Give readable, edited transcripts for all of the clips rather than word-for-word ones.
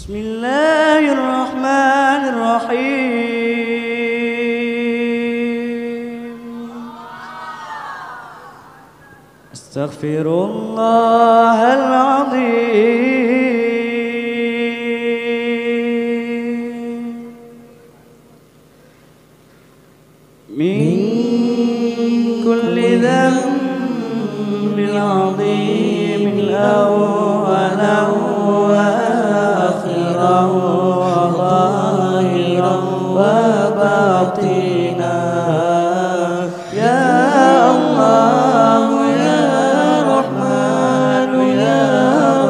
بسم الله الرحمن الرحيم. أستغفر الله العظيم من كل ذنب عظيم أولا وآخرا وظاهرا وباطنا. يا الله يا رحمن يا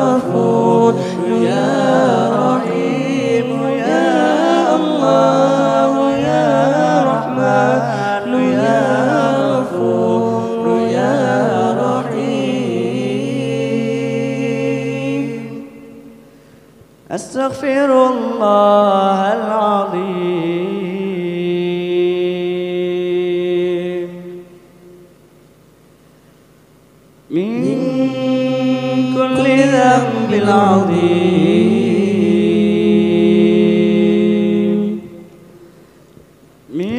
غفور يا رحيم يا الله يا رحمن يا غفور يا رحيم. أستغفر الله العظيم من كل ذنب عظيم من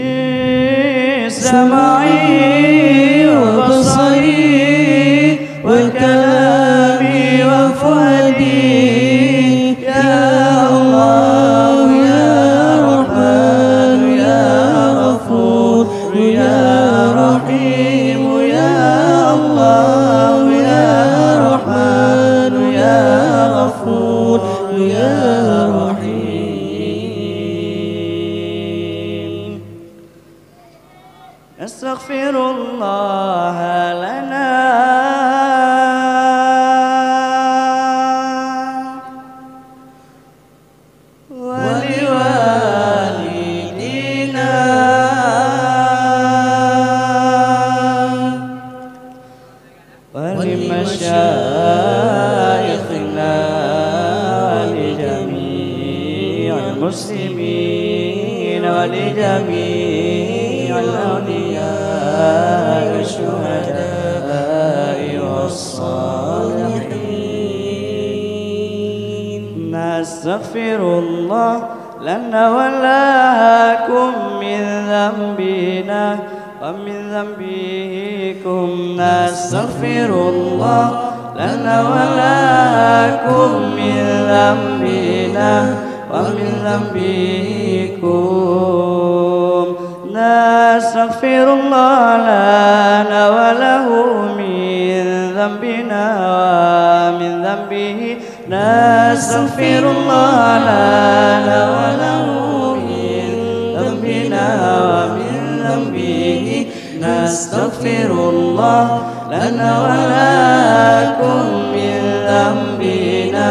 سمعي وبصري وكلامي وفؤادي. يا الله يا رحمن يا غفور يا رحيم يا الله يا رحمن يا غفور يا رحيم. أستغفر الله لنا ولوالدينا ولمشايخنا ولجميع المسلمين ولجميع الأولياء والشهداء والصالحين. نستغفر الله لنا ولكم من ذنبنا ومن ذنبكم. نستغفر الله لنا ولكم من ذنبنا ومن ذنبكم. نستغفر الله لنا وله من ذنبنا ومن ذنبه. نستغفر الله لنا وله من ذنبنا ومن ذنبه. نستغفر الله لنا ولكم من ذنبنا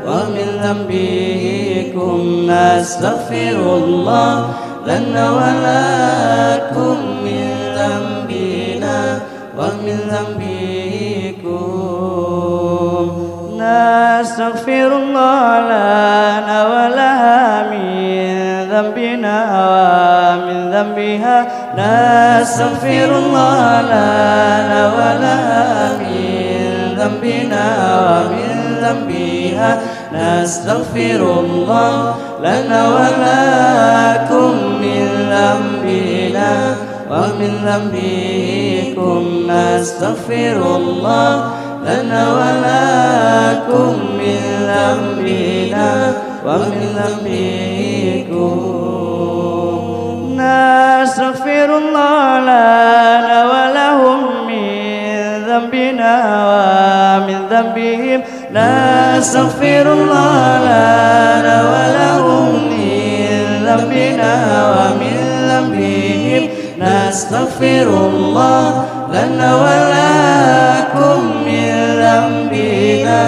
ومن ذنبكم. نستغفر الله لنا ولكم من ذنبنا ومن ذنبكم. نستغفر الله لنا ولها من ذنبنا ومن ذنبها. نستغفر الله لنا ولها من ذنبنا ومن ذنبها. نستغفر الله لنا ولكم من ذنبنا ومن ذنبكم. نستغفر الله لنا ولكم من ذنبنا ومن ذنبكم. نستغفر الله لنا ولهم من ذنبنا ومن ذنبهم. نستغفر الله لنا ولهم من ذنبنا ومن ذنبهم. نستغفر الله لنا ولكم من ذنبنا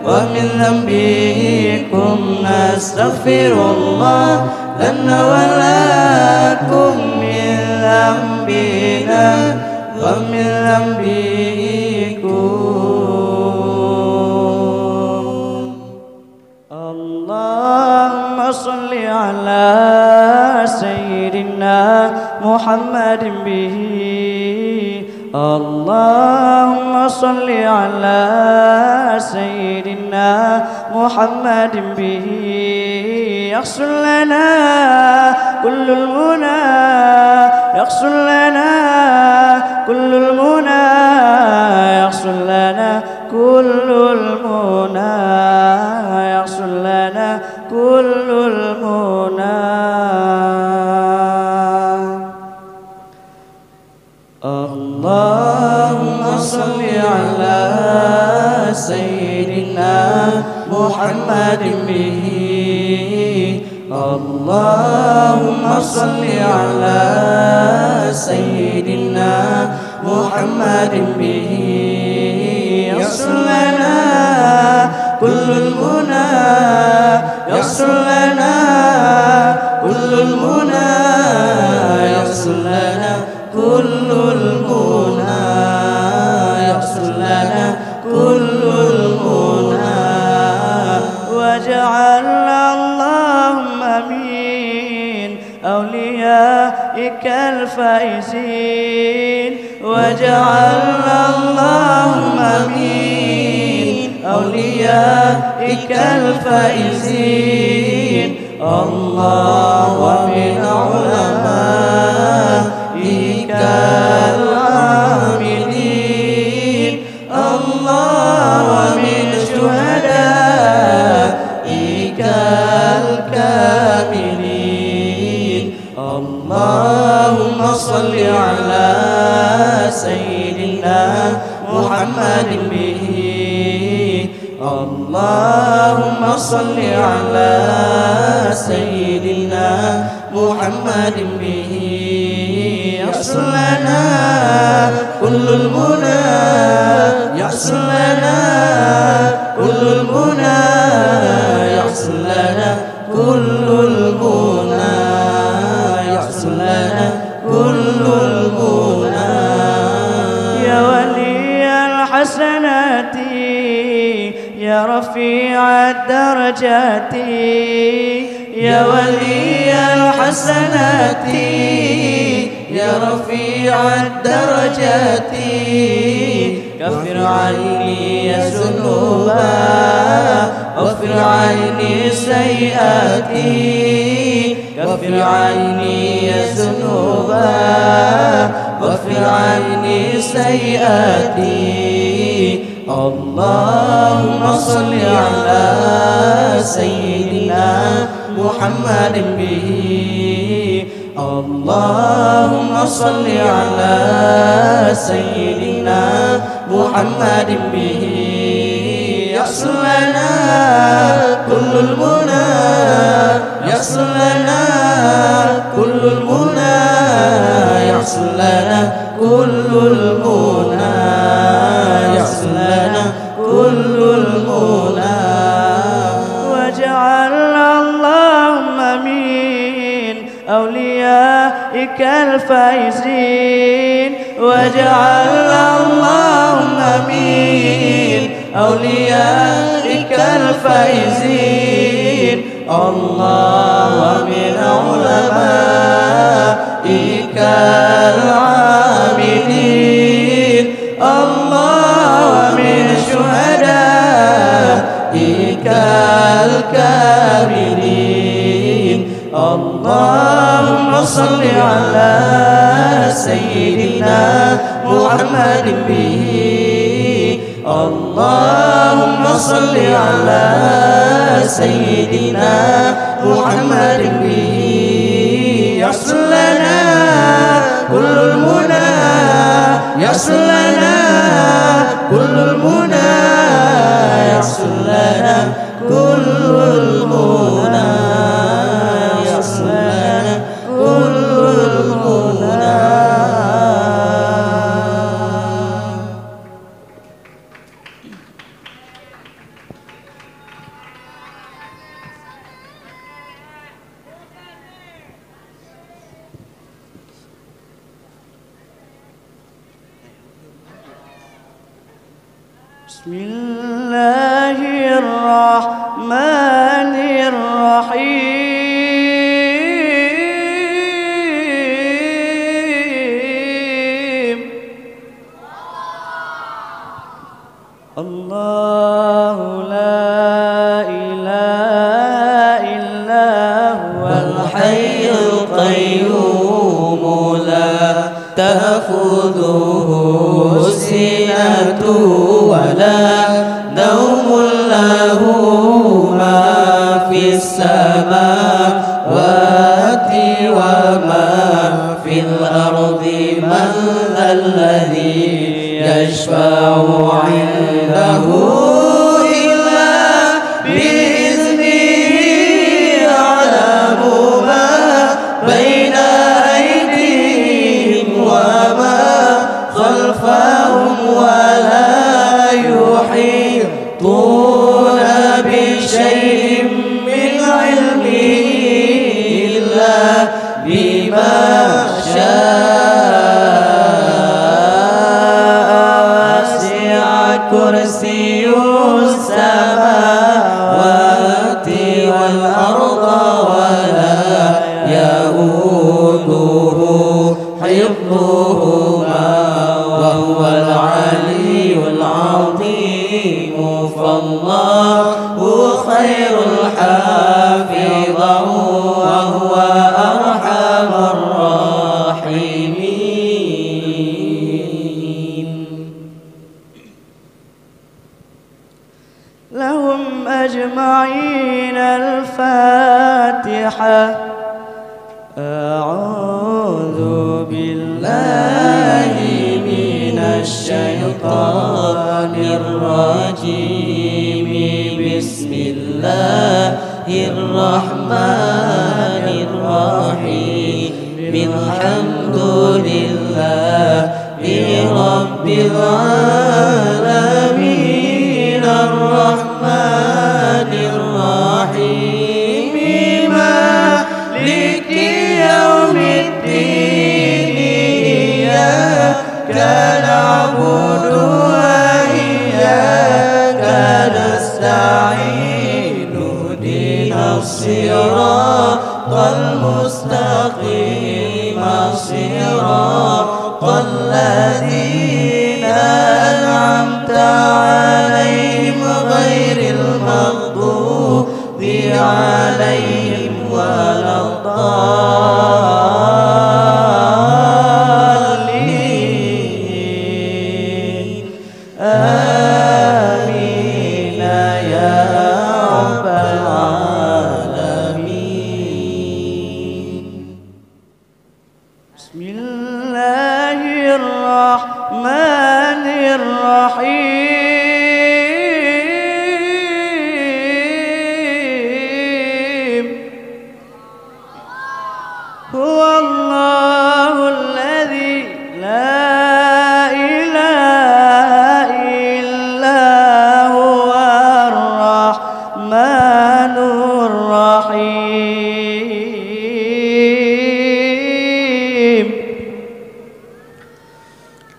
ومن ذنبكم. نستغفر الله لنا ولكم من ذنبنا ومن ذنبكم. اللهم صل على سيدنا محمد به. اللهم صل على سيدنا محمد به. يحصل لنا كل المنى يحصل لنا كل المنى يحصل لنا كل المنى يحصل لنا كل المنى اللهم صل على سيدنا محمد به اللهم صل على سيدنا محمد به يحصل لنا كل المنى يحصل لنا كل المنى يحصل لنا كل المنى يحصل لنا كل المنى وجعلنا اللهم من أوليائك الفائزين وجعلنا اللهم من أوليائك الفائزين الله ومن علمائك العاملين الله ومن شهدائك الكاملين اللهم صل على سيدنا محمد به اللهم صل على سيدنا محمد به يحصل لنا كل المنى يحصل لنا كل المنى يحصل لنا كل المنى يحصل لنا كل المنى يا ولي الحسنات يا رفيع الدرجات يا ولي الحسنات يا رفيع الدرجات كفر عني ذنوبا واغفر عني سيئاتي كفر عني ذنوبا واغفر عني سيئاتي اللهم صل على سيدنا محمد به اللهم صل على سيدنا محمد به يحصل لنا كل المنى يحصل لنا كل المنى يحصل لنا كل المنى يحصل لنا كل المنى وجعلنا اللهم من أوليائك الفائزين وجعلنا اللهم من أوليائك الفائزين الله ومن علمائك العاملين الله ومن شهدائك الكاملين اللهم صل على سيدنا محمد به اللهم صل على سيدنا محمد به يحصل لنا كل المنى يحصل لنا كل المنى يحصل لنا كل المنى يحصل لنا كل المنى بسم الله الرحمن الرحيم الله لا إله إلا تأخذه سنة ولا نوم له ما في السماوات وما في الأرض من ذا الذي يشفع عنده إلا بإذنه يعلم ما بين أيديهم وما خلفهم ولا يحيطون بشيء من علمه إلا بما شاء وسع كرسي السماوات والأرض ولا يؤوده حفظهما وهو العلي العظيم فالله خير حافظا وهو أرحم الراحمين. لهم أجمعين الفاتحة. أعوذ بالله من الشيطان الرجيم. بسم الله الرحمن الرحيم. الحمد لله رب العالمين الرحمن الرحيم مالك يوم الدين إياك نعبد وإياك نستعين اهدنا الصراط المستقيم صراط الذين أنعمت عليهم غير المغضوب عليهم ولا الضالين. آمين يا رب العالمين. بسم الله الرحمن الرحيم. هو الله الذي لا إله إلا هو الرحمن الرحيم.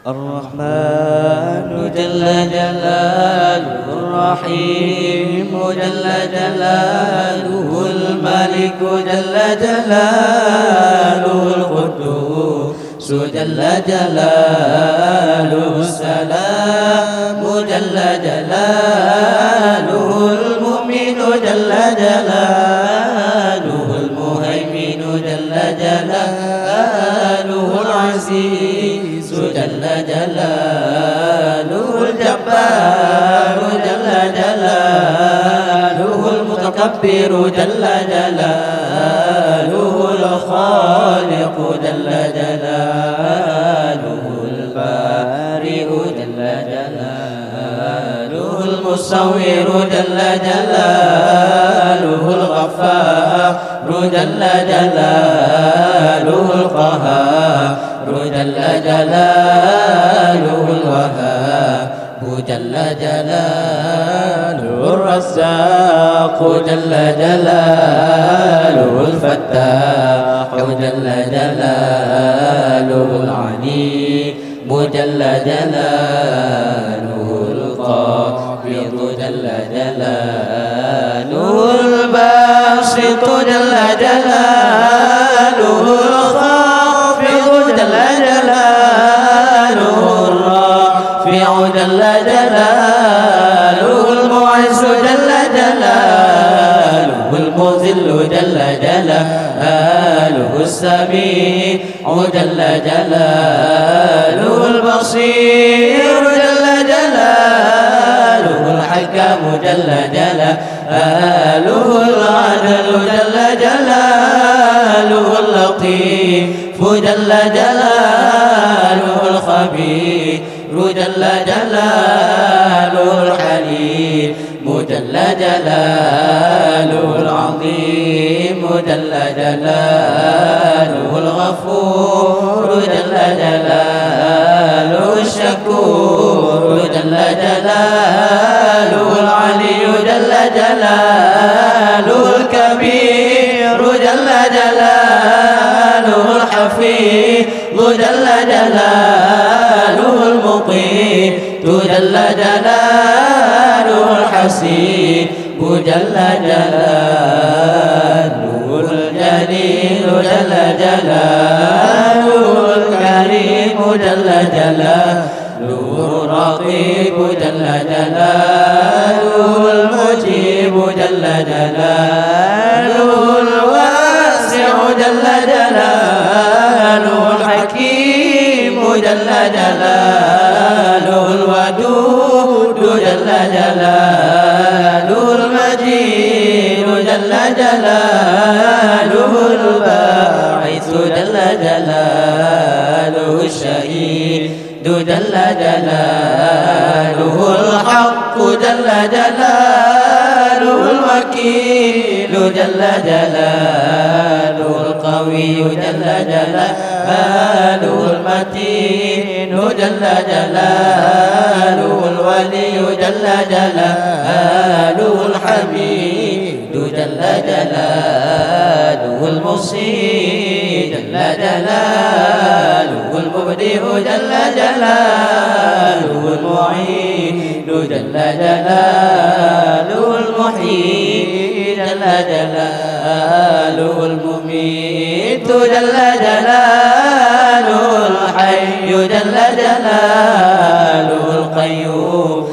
الرحمن جل جلاله الرحيم جل جلاله الملك جل جلاله القدوس جل جلاله السلام جل جلاله المؤمن جل جلاله المهيمن جل جلاله العزيز جل جلاله الجبار جل جلاله المتكبر جل جلاله الخالق جل جلاله البارئ جل جلاله المصور جل جلاله الغفار جل جلاله القهار جل جلاله الوهاب جل جلاله الرزاق جل جلاله الفتاح جل جلاله العليم جل جلاله القابض جل جلاله الباسط جل جلاله الخافض جل جلاله الرافع جل جلاله المعز جل جلاله المذل جل جلاله السميع جل جلاله البصير جل جلاله الحكم جل جلاله العدل جل جلاله اللطيف جل جلاله الخبير جل جلاله الحليم جل جلاله العظيم جل جلاله الغفور جل جلاله الشكور جل جلاله العلي جل جلاله الكبير جل جلاله الحفيظ جل جلاله المقيم جل جلاله الحسيب جل جلاله الجليل جل جلاله الكريم جل جلاله الرقيب جل جلاله المجيب جل جلاله الواسع جل جلاله الحكيم جل جلاله الودود جل جلاله المجيد جل جلاله الباعث جل جلاله الشهيد جل جلاله الحق جل جلاله الوكيل جل جلاله القوي جل جلاله المتين جل جلاله الولي جل جلاله الحميد جل جلاله المصيب جل جلاله المبدئ جل جلاله المعين جل جلاله المحيي جل جلاله المميت جل جلاله الحي جل جلاله القيوم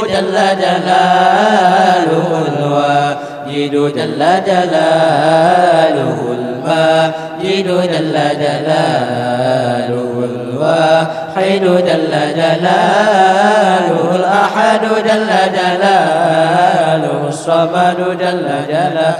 جل جلاله الواجد جل جلاله الماجد جل جلاله الواحد جل جلاله الأحد جل جلاله الصمد جل جلاله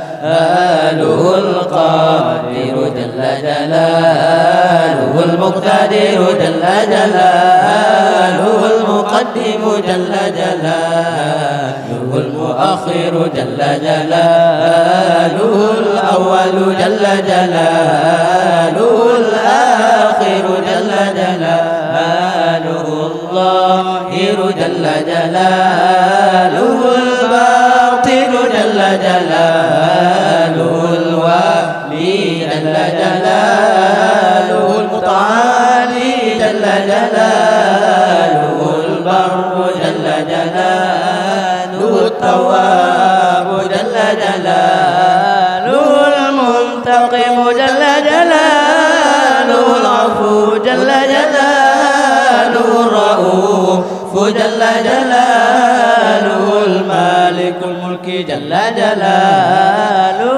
القادر جل جلاله المقتدر جل جلاله المقدم جل جلاله المؤخر جل جلاله الأول جل جلاله الآخر جل جلاله الظاهر جل جلاله الباطن جل جلاله الوالي جل جلاله المتعالي جل جلاله البر جل جلاله التواب جل جلاله المنتقم جل جلاله العفو جل جلاله الرؤوف جل جلاله المالك الملك جل جلاله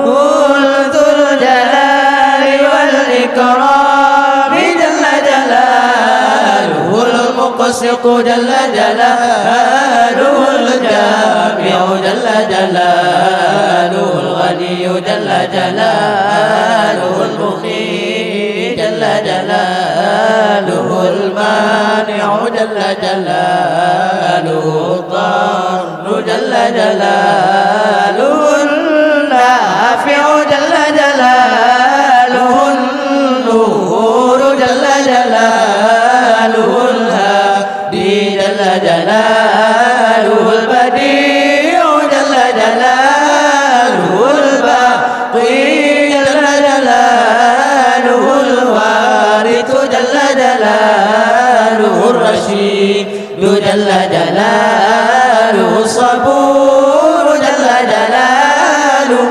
ذو الجلال والإكرام جل جلاله المقسط جل جلاله الجامع جل جلاله الغني جل جلاله المغني جل جلاله المانع جل جلاله الضار جل جلاله النافع جل جلاله النور جل جلاله الهادي جل جلاله البديع جل جلاله الباقي جل جلاله الوارث جل جلاله الرشيد جل جلاله الصبور جل جلاله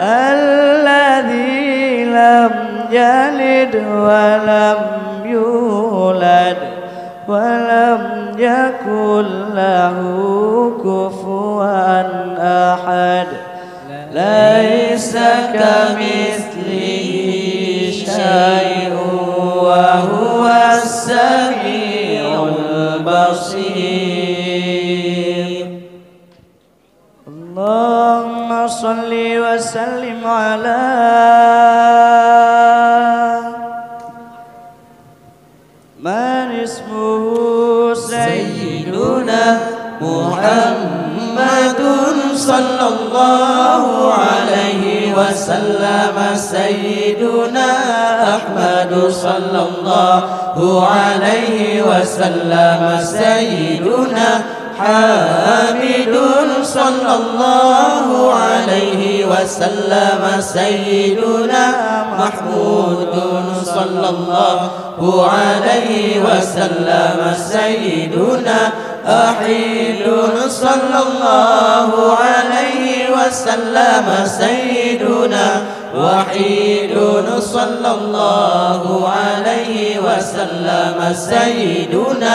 الذي لم يلد ولم يولد ولم يكن له كفوا أحد ليس كمثله شيء شيء وهو السميع البصير. اللهم صل وسلم على من اسمه سيدنا محمد صلى الله عليه وسلم. سيدنا أحمد صلى الله عليه وسلم. سيدنا حامد صلى الله عليه وسلم. سيدنا محمود صلى الله عليه وسلم. سيدنا أحيل صلى الله عليه وسلم. سيدنا وحيد صلى الله عليه وسلم. سيدنا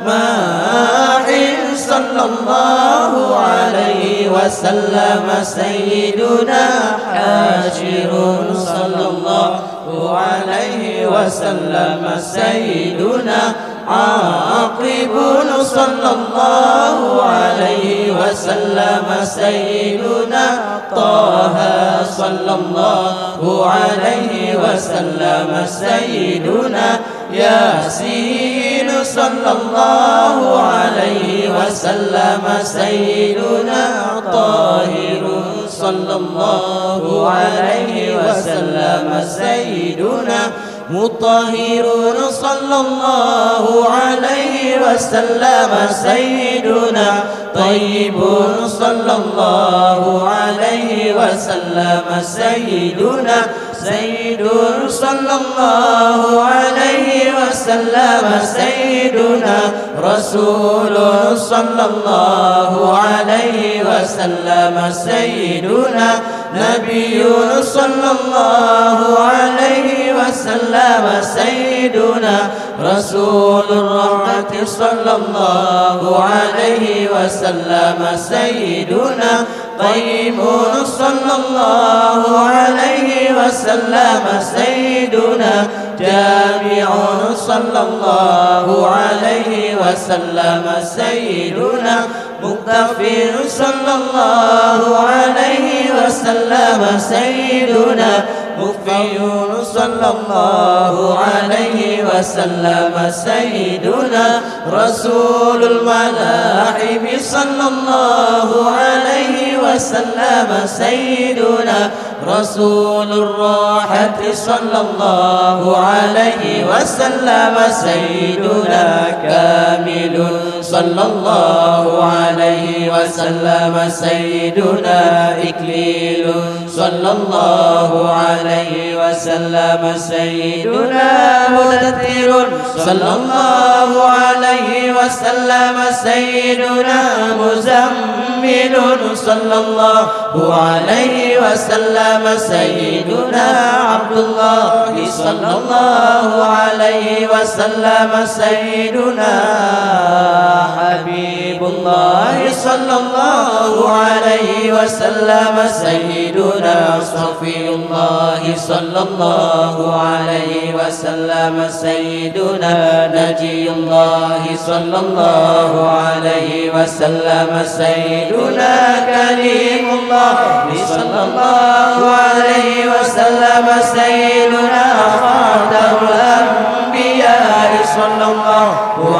ماحل صلى الله عليه وسلم. سيدنا حاشر صلى الله عليه وسلم. سيدنا عاقب صلى الله عليه وسلم. سيدنا طه صلى الله عليه وسلم. سيدنا ياسين صلى الله عليه وسلم. سيدنا طاهر صلى الله عليه وسلم. سيدنا مطهر صلى الله عليه وسلم. سيدنا طيب صلى الله عليه وسلم. سيدنا سيد صلى الله عليه وسلم. سيدنا رسول صلى الله عليه وسلم. سيدنا نبي صلى الله عليه وسلم. سيدنا رسول الرحمة صلى الله عليه وسلم. سيدنا قيم صلى الله عليه وسلم. سيدنا جامع صلى الله عليه وسلم. سيدنا مغتفر صلى الله عليه وسلم. سيدنا مغفر صلى الله عليه وسلم. سيدنا رسول الملاحم صلى الله عليه وسلم. سيدنا رسول الراحة صلى الله عليه وسلم. سيدنا كامل صلى الله عليه وسلم. سيدنا إكليل صلى الله عليه وسلم. سيدنا مدثر صلى الله عليه وسلم. سيدنا مزمل صلى الله عليه وسلم. سيدنا عبد الله صلى الله عليه وسلم. سيدنا حبيب الله صلى الله عليه وسلم. سيدنا صفي الله صلى الله عليه وسلم. سيدنا نجي الله صلى الله عليه وسلم. سيدنا كريم الله صلى الله عليه وسلم. سيدنا خاتم الأنبياء صلى الله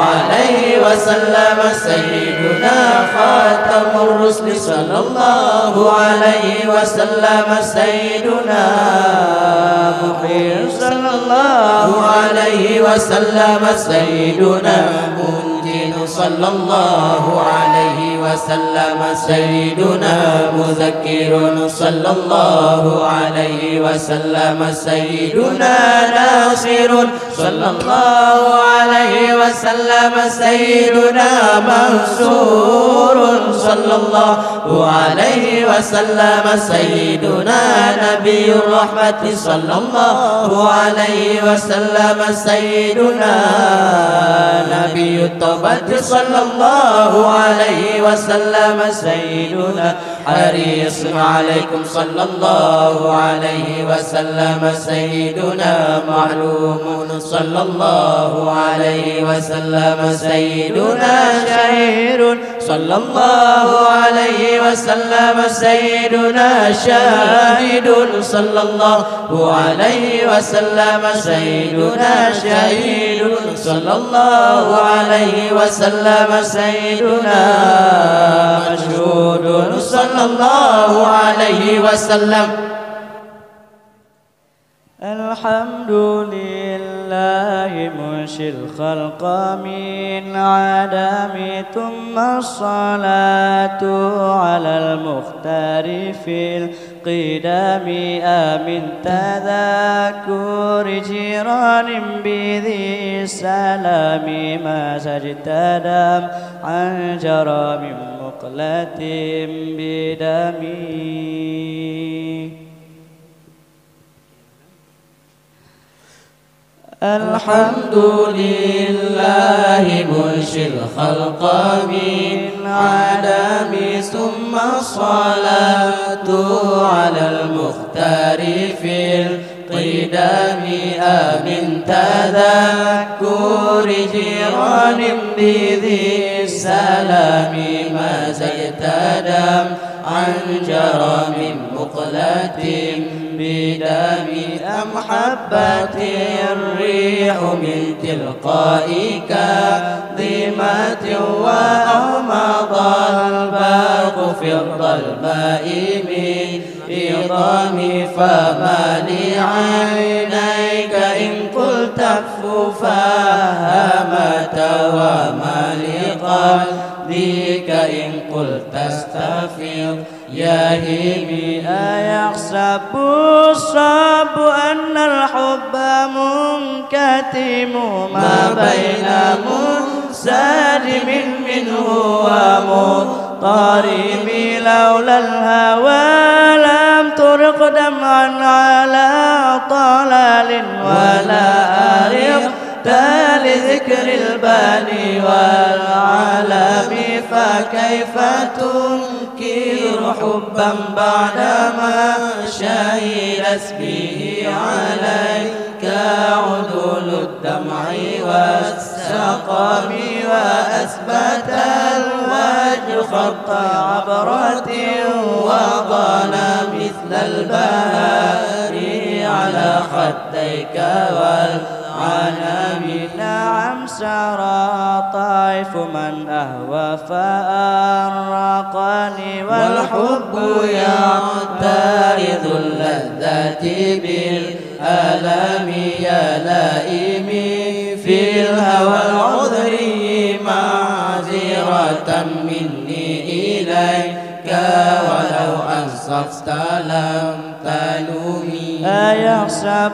عليه وسلم. سيدنا خاتم الرسل صلى الله عليه وسلم. سيدنا محمد صلى الله عليه وسلم. سيدنا منجد صلى الله عليه وسلم. سيدنا مذكر صلى الله عليه وسلم. سيدنا ناصر صلى الله عليه وسلم. سيدنا منصور صلى الله عليه وسلم. سيدنا نبي الرحمة صلى الله عليه وسلم. سيدنا نبي التوبة صلى الله عليه وسلم. وسلم سيدنا حريص عليكم صلى الله عليه وسلم سيدنا معلوم صلى الله عليه وسلم سيدنا شهير صلى الله عليه وسلم سيدنا شاهد صلى الله عليه وسلم سيدنا شهيد صلى الله عليه وسلم سيدنا مشهود صلى الله عليه وسلم. الحمد لله منشي الخلق من عدم ثم الصلاة على المختار في القدام آمن تذكر جيران بذي السلام ما سجتدم عن جرى من مقلة بدمي. الحمد لله منشي الخلق من عدم ثم الصلاة على المختار في القدام آمن تذكر جيران بذي السلام ما زيتدم عن جرى من مقلة بدم أم حبت الريح من تلقاء كاظمة وأغمض البرق في الظلماء من إضام فما لعينيك إن قلت فهمت وما لقلبك إن قلت استفيض يا همي. أيحسب الصعب أن الحب منكتم ما بين منسجم منه ومضطرب لولا الهوى لم ترق دمعا على طلال ولا أرق لذكر الباني والعالم فكيف تنكر حبا بعدما شهدت به عليك عدول الدمع والسقم وأثبت الوجه خط عبرة وضل مثل البهار على خديك والعنم. نعم سرى طائف من أهوى فأرقني والحب يعترض اللذات بالآلام يا لائمي في الهوى العذري معذرة مني إليك ولو أنصفت لم تلومي. أيحسب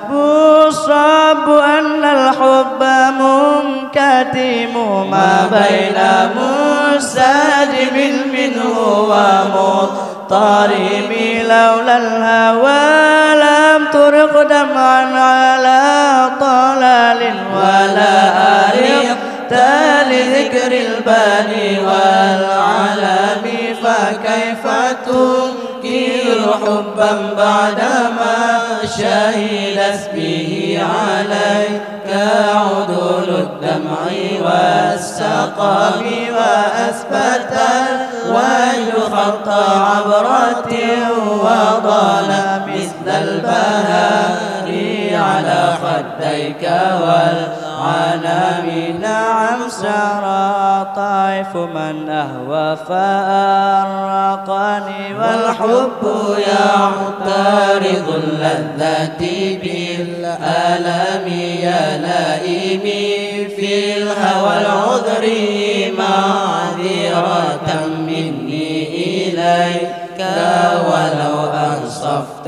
الصعب أن الحب منكتم ما بين منسجم منه ومضطرب لولا الهوى لم ترق دمعا على طلال ولا أرق لذكر الباني والعالم فكيف تنكر حبا بعدما شهدت به عليك عدول الدمع والسقم وأثبت الوجه خط عبرة وضل مثل البهار على خديك والعنم. نعم سرى طائف من أهوى فأرقني والحب يعترض اللذات بالآلام يا لائمي في الهوى العذري معذرة مني إليك ولو أنصفت